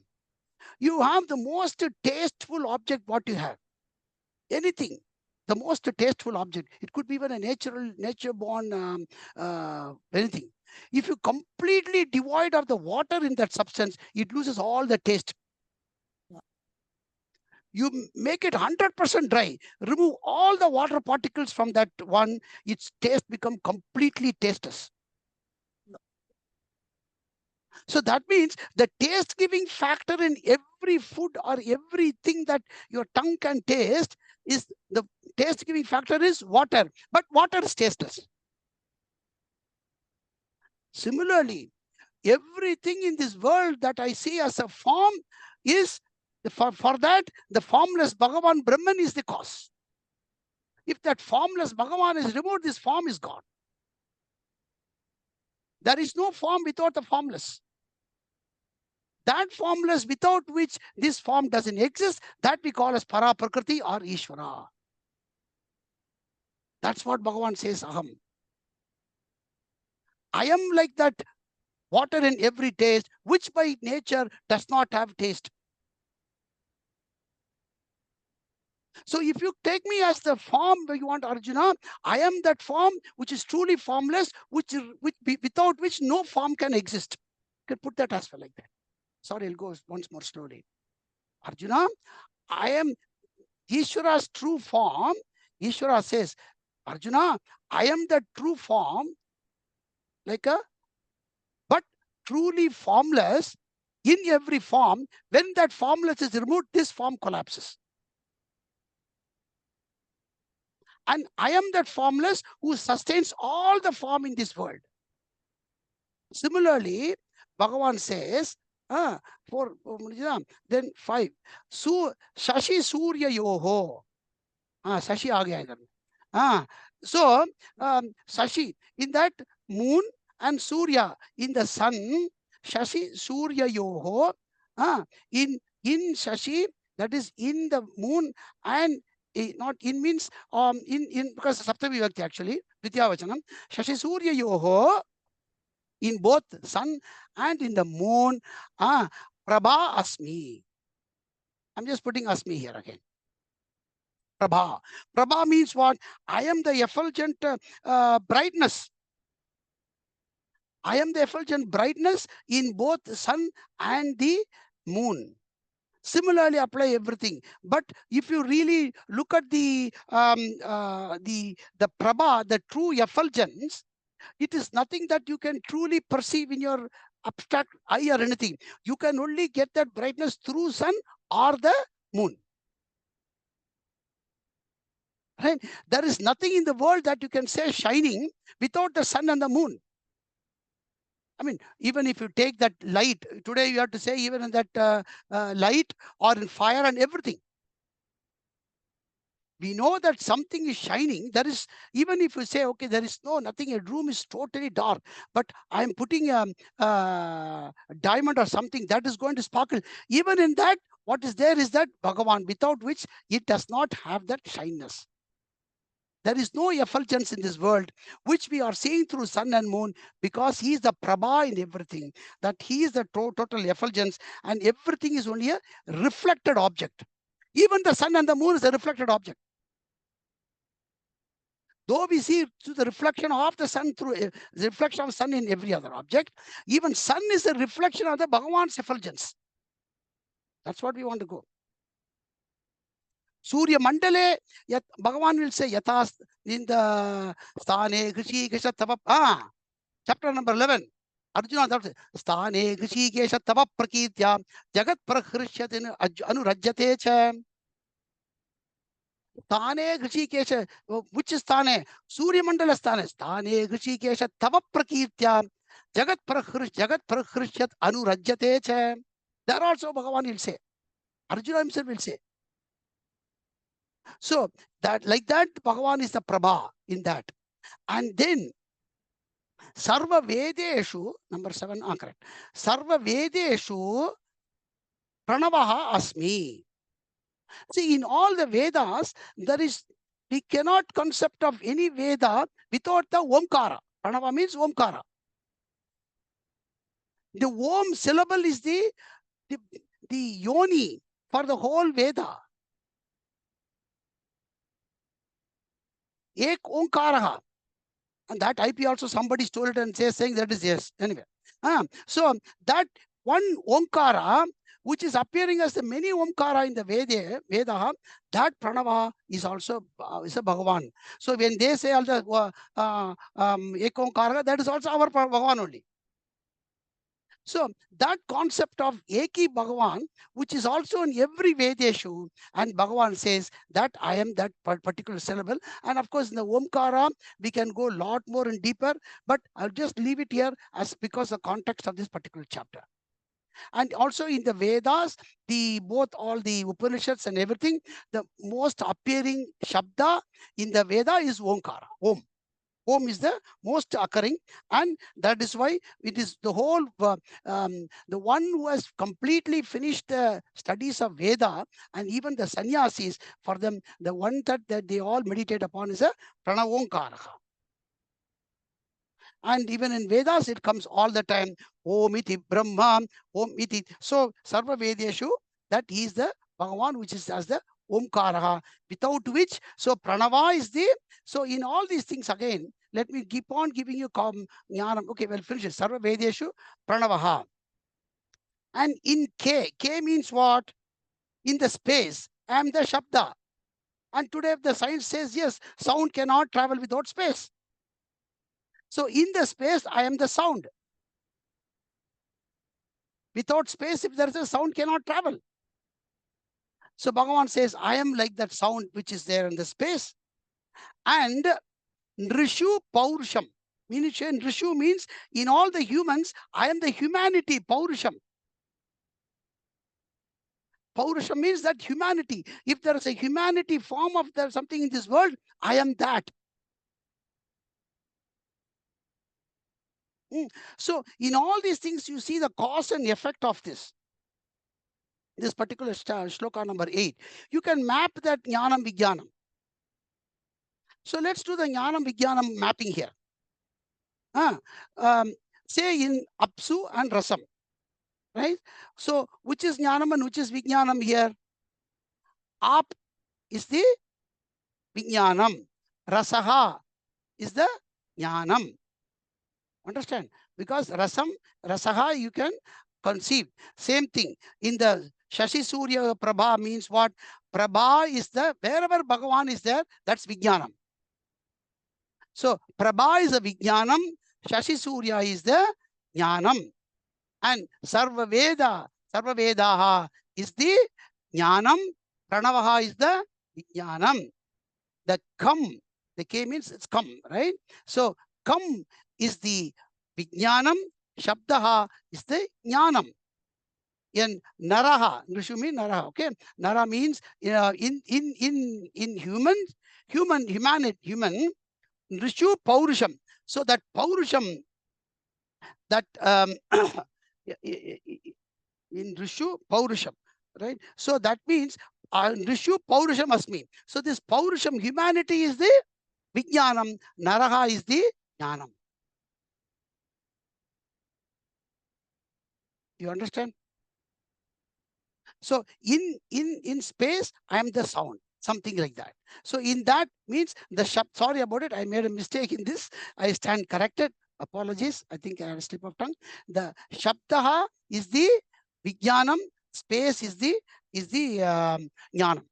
you have the most tasteful object what you have. Anything, the most tasteful object. It could be even a nature-born anything. If you completely devoid of the water in that substance, it loses all the taste. You make it 100% dry, remove all the water particles from that one, its taste become completely tasteless. So that means the taste giving factor in every food or everything that your tongue can taste is the taste giving factor is water, but water is tasteless. Similarly, everything in this world that I see as a form is for that the formless Bhagavan Brahman is the cause. If that formless Bhagavan is removed, this form is gone. There is no form without the formless. That formless without which this form doesn't exist, that we call as Para Prakriti or Ishvara. That's what Bhagavan says, Aham. I am like that water in every taste, which by nature does not have taste. So if you take me as the form where you want Arjuna, I am that form which is truly formless, without which no form can exist. You can put that as well like that. Sorry, I'll go once more slowly. Arjuna, I am Ishvara's true form. Ishvara says, Arjuna, I am the true form, but truly formless in every form. When that formless is removed, this form collapses. And I am that formless who sustains all the form in this world. Similarly, Bhagavan says, then 5. Shashi Surya Yoho. Shashi aa gaya idhar. So, Shashi, in that moon, and Surya, in the sun, Shashi Surya Yoho. In Shashi, that is in the moon, and not in means in because Saptami Vibhakti actually, Dvitiya Vachanam. Shashi Surya Yoho, in both sun and in the moon, Prabha Asmi. I'm just putting Asmi here again. Prabha. Prabha means what? I am the effulgent brightness. I am the effulgent brightness in both the sun and the moon. Similarly, apply everything. But if you really look at the Prabha, the true effulgence, it is nothing that you can truly perceive in your abstract eye or anything. You can only get that brightness through sun or the moon. Right? There is nothing in the world that you can say shining without the sun and the moon. I mean, even if you take that light, today you have to say even in that light or in fire and everything. We know that something is shining. There is, even if you say, okay, there is nothing, a room is totally dark, but I'm putting a diamond or something that is going to sparkle. Even in that, what is there is that Bhagavan, without which it does not have that shyness. There is no effulgence in this world, which we are seeing through sun and moon, because he is the Prabha in everything, that he is the total effulgence, and everything is only a reflected object. Even the sun and the moon is a reflected object. Though we see through the reflection of the sun, through the reflection of sun in every other object, even sun is a reflection of the Bhagavan's effulgence. That's what we want to go. Surya Mandale, yet Bhagavan will say, Yathas in the Sthane Hrishikesha Tava. Chapter number 11. Arjuna, that's it. Sthane Hrishikesha Tava Prakitya Jagat Prahrishyatin Anurajyate Cha. Sthane Hrishikesha, which is Sthane? Surya Mandala Sthane. Sthane Hrishikesha Tava Prakitya Jagat Prahrishyat Anurajyate Cha. There also Bhagavan will say. Arjuna himself will say. So that like that, Bhagavan is the Prabha in that. And then Sarva Vedeshu, number 7, correct. Sarva Vedeshu Pranavaha Asmi. See, in all the Vedas, we cannot concept of any Veda without the Omkara. Pranava means Omkara. The Om syllable is the yoni for the whole Veda. Ek Omkaraha. And that IP also somebody stole it and saying that is yes. Anyway. So that one Omkara, which is appearing as the many Omkara in the Veda, that Pranava is also is a Bhagavan. So when they say all the Ek Omkara, that is also our Bhagavan only. So that concept of Eki Bhagavan, which is also in every Vedeshu, and Bhagavan says that I am that particular syllable. And of course, in the Omkara, we can go a lot more and deeper, but I'll just leave it here as because the context of this particular chapter. And also in the Vedas, both all the Upanishads and everything, the most appearing Shabda in the Veda is Omkara, Om. Om is the most occurring, and that is why it is the whole, the one who has completely finished the studies of Veda, and even the sannyasis, for them, the one that they all meditate upon is a Pranavonkara. And even in Vedas, it comes all the time, Om iti Brahma, Om iti. So, Sarva Vedeshu, that is the Bhagavan, which is as the Omkara, without which, so Pranava is the, so in all these things again, let me keep on giving you jnanam. Okay, well, finish it. Sarva Vedeshu, Pranavaha. And in K means what? In the space I am the Shabda. And today the science says, yes, sound cannot travel without space. So in the space, I am the sound. Without space, if there is a sound, cannot travel. So Bhagavan says, I am like that sound which is there in the space. And Nrishu Paurusham. Nrishu means in all the humans, I am the humanity, Paurusham. Paurusham means that humanity. If there is a humanity form of there something in this world, I am that. So in all these things, you see the cause and effect of this. This particular shloka number 8. You can map that Jnanam Vijnanam. So let's do the Jnanam Vijnanam mapping here. Say in Apsu and Rasam. Right? So which is Jnanam and which is Vijnanam here? Ap is the Vijnanam. Rasaha is the Jnanam. Understand? Because Rasaha you can conceive. Same thing. In the Shashi Surya Prabha means what? Prabha is the, wherever Bhagavan is there, that's Vijnanam. So Prabha is a Vijnanam, Shashi Surya is the Jnanam. And Sarva Vedaha is the Jnanam, Pranavaha is the Vijnanam. The Kam, the K means it's come, right? So Kam is the Vijnanam, Shabdaha is the Jnanam. In Naraha, Nrishu means Naraha, okay? Nara means in human, Nrishu Paurusham. So that Paurusham, that in Rishu Paurusham, right? So that means Rishu Paurusham Asmi. So this Paurusham, humanity is the Vijnanam, Naraha is the Jnanam. You understand? So in space, I am the sound, something like that. So in that means the sorry about it, I made a mistake in this. I stand corrected. Apologies. I think I had a slip of tongue. The Shabdaha is the Vijnanam, space is the Jnanam.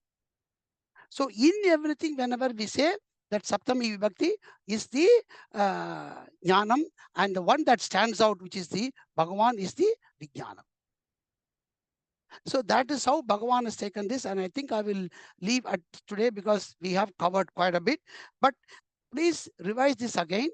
So in everything, whenever we say that Saptami Vibhakti is the Jnanam, and the one that stands out, which is the Bhagavan, is the Vijnanam. So that is how Bhagavan has taken this, and I think I will leave at today because we have covered quite a bit. But please revise this again.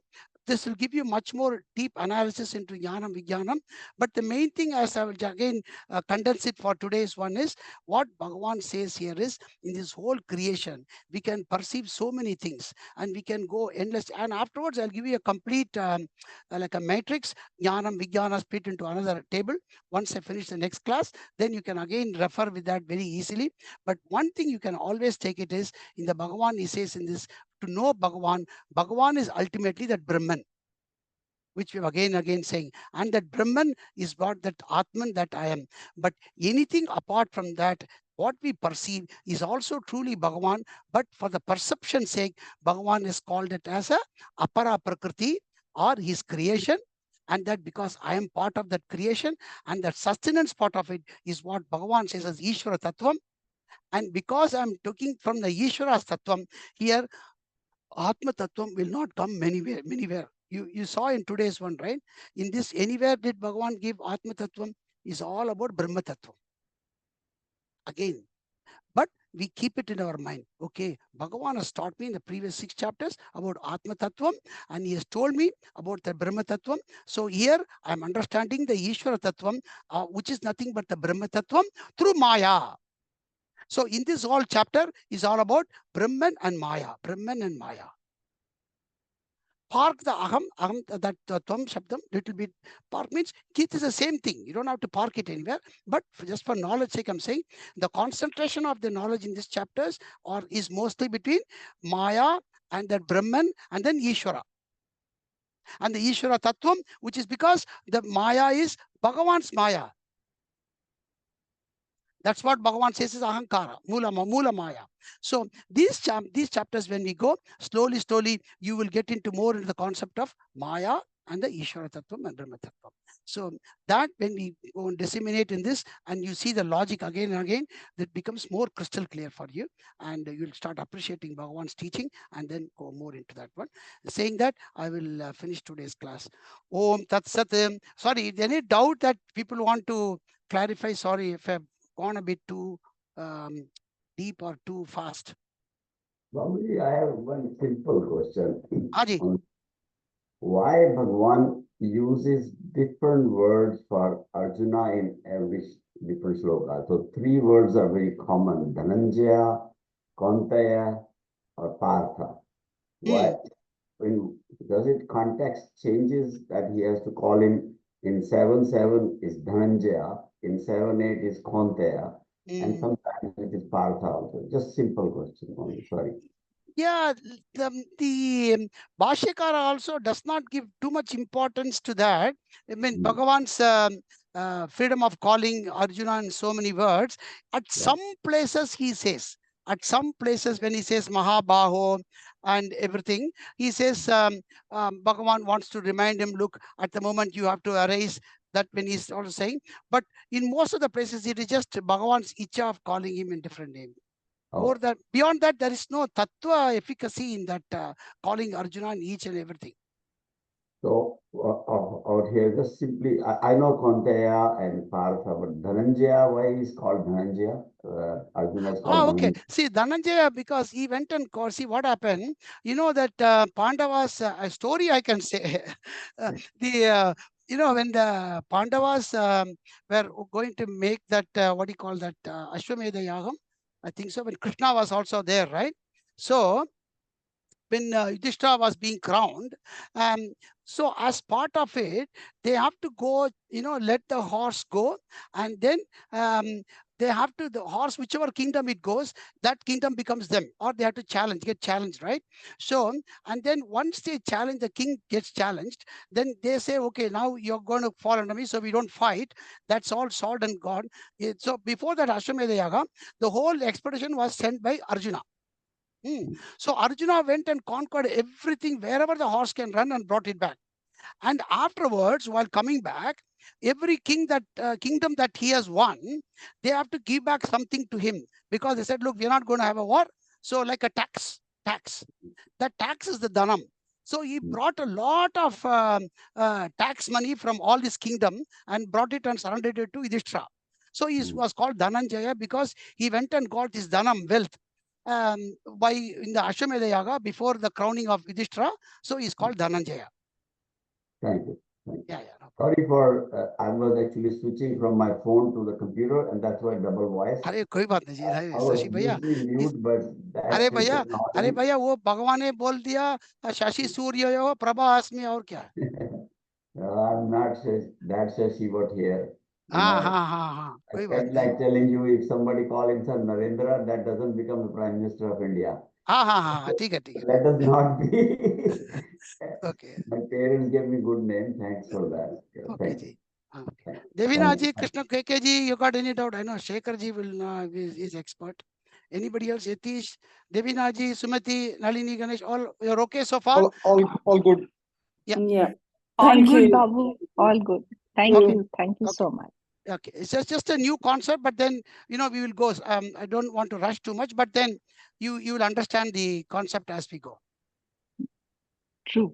This will give you much more deep analysis into Jnanam Vijnanam. But the main thing, as I will again condense it for today's one, is what Bhagavan says here is, in this whole creation, we can perceive so many things and we can go endless. And afterwards, I'll give you a complete, like a matrix, Jnanam Vijnana split into another table. Once I finish the next class, then you can again refer with that very easily. But one thing you can always take it is, in the Bhagavan, he says in this, to know Bhagavan, Bhagavan is ultimately that Brahman, which we have again saying. And that Brahman is what that Atman that I am. But anything apart from that, what we perceive is also truly Bhagavan. But for the perception's sake, Bhagavan is called it as a Apara Prakriti, or his creation. And that because I am part of that creation, and that sustenance part of it is what Bhagavan says as Ishvara Tattvam. And because I'm talking from the Ishvara's Tattvam, here Atma Tattvam will not come anywhere. You saw in today's one, right? In this, anywhere did Bhagavan give Atma Tattvam? Is all about Brahma Tattvam. Again, but we keep it in our mind. Okay, Bhagavan has taught me in the previous 6 chapters about Atma Tattvam, and he has told me about the Brahma Tattvam. So here I am understanding the Ishvara Tattvam, which is nothing but the Brahma Tattvam through Maya. So in this whole chapter is all about Brahman and Maya, Brahman and Maya. Park the aham, that tvam shabdam, little bit. Park means Keith is the same thing. You don't have to park it anywhere. But just for knowledge sake, I'm saying the concentration of the knowledge in these chapters is mostly between Maya and that Brahman and then Ishvara. And the Ishvara Tattvam, which is because the Maya is Bhagavan's Maya. That's what Bhagavan says is Ahankara, Mula Maya. So these chapters, when we go, slowly, you will get into more into the concept of Maya and the Ishvara Tattvam and Brahma Tattvam. So that when we go and disseminate in this and you see the logic again and again, that becomes more crystal clear for you, and you'll start appreciating Bhagavan's teaching and then go more into that one. Saying that, I will finish today's class. Om Tat Sat. Sorry, any doubt that people want to clarify? Sorry if I've gone a bit too um, deep or too fast. Swamiji, I have one simple question. Haji. Why Bhagwan uses different words for Arjuna in every different sloka? So three words are very common: Dhananjaya, Kaunteya, or Partha. Why? When does it context changes that he has to call him in 7:7 is Dhananjaya, in 7:8 is Kaunteya, and sometimes it is Partha also. Just simple question only. Sorry. Yeah, the Bhashyakara also does not give too much importance to that. I mean, Bhagavan's freedom of calling Arjuna in so many words. At some places he says, at some places when he says Mahabaho and everything, he says Bhagavan wants to remind him, look, at the moment you have to arise. That when he's also saying, but in most of the places it is just Bhagavan's icha of calling him in different names. More that beyond that, there is no tattva efficacy in that calling Arjuna in each and everything. So out here, just simply, I know Kaunteya and Partha, but Dhananjaya, why is called Dhananjaya? Arjuna is called Okay. Dhananjaya. See, Dhananjaya, because he went and called, see what happened. You know that Pandavas, a story I can say. When the Pandavas were going to make that, what do you call that, Ashwamedha Yagam? I think so, when Krishna was also there, right? So, when Yudhishthira was being crowned. So as part of it, they have to go, let the horse go, and then they have to, the horse, whichever kingdom it goes, that kingdom becomes them, or they have to get challenged, right? So, and then once they challenge, the king gets challenged, then they say, okay, now you're going to fall under me, so we don't fight. That's all solved and gone. So before that Ashwamedha Yaga, the whole expedition was sent by Arjuna. So Arjuna went and conquered everything wherever the horse can run and brought it back. And afterwards, while coming back, every kingdom that he has won, they have to give back something to him, because they said, look, we're not going to have a war. So like a tax. That tax is the dhanam. So he brought a lot of tax money from all this kingdom and brought it and surrendered it to Yudhishthira. So he was called Dhananjaya because he went and got this dhanam, wealth, by in the Ashwamedha Yaga before the crowning of Yudhishthira. So he's called Dhananjaya. Thank you. Yeah. No Sorry for, I was actually switching from my phone to the computer, and that's why double voice. अरे कोई बात नहीं जी, I was Shashi भैया, usually mute, but अरे that is भैया, technology. वो भगवान ने बोल दिया शशि सूर्य हो प्रभास में, और क्या है? I'm not that Shashi what here. हाँ, I कोई बात felt नहीं. like telling you, if somebody call himself Narendra, that doesn't become the Prime Minister of India. हाँ, ठीक है. Let us not be. Okay. My parents gave me good name. Thanks for that. Okay Thanks. Ji. Thanks. Devina Thank ji, you. Krishna KK ji, you got any doubt? I know Shekhar ji will is expert. Anybody else? Yatish, Devina ji, Sumati, Nalini, Ganesh, all you're okay so far? All good. Yeah. All Thank good, you. Babu. All good. Thank Okay. you. Thank you Okay. so much. Okay, it's just a new concept, but then we will go. I don't want to rush too much, but then you will understand the concept as we go. True.